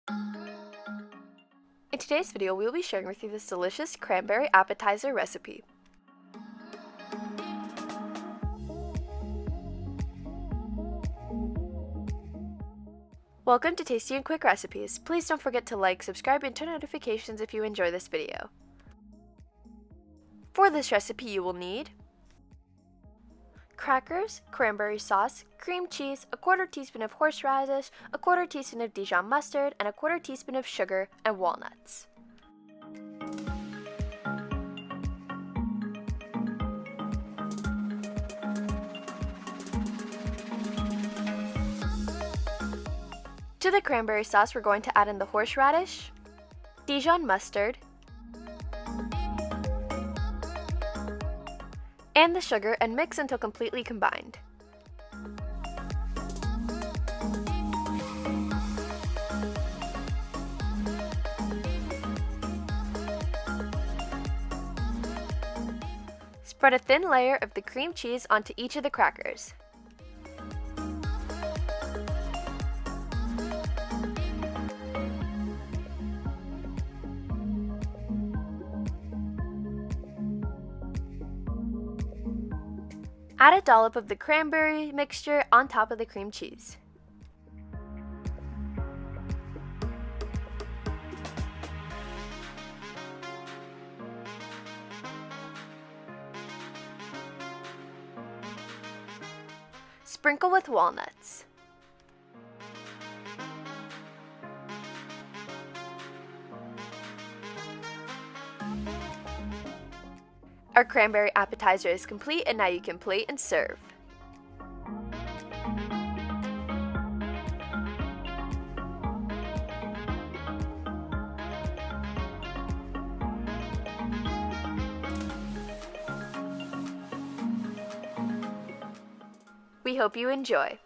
In today's video, we will be sharing with you this delicious cranberry appetizer recipe. Welcome to Tasty and Quick Recipes. Please don't forget to like, subscribe, and turn on notifications if you enjoy this video. For this recipe, you will need crackers, cranberry sauce, cream cheese, a 1/4 teaspoon of horseradish, a 1/4 teaspoon of Dijon mustard, and a 1/4 teaspoon of sugar and walnuts. To the cranberry sauce, we're going to add in the horseradish, Dijon mustard, and the sugar and mix until completely combined. Spread a thin layer of the cream cheese onto each of the crackers. Add a dollop of the cranberry mixture on top of the cream cheese. Sprinkle with walnuts. Our cranberry appetizer is complete, and now you can plate and serve. We hope you enjoy.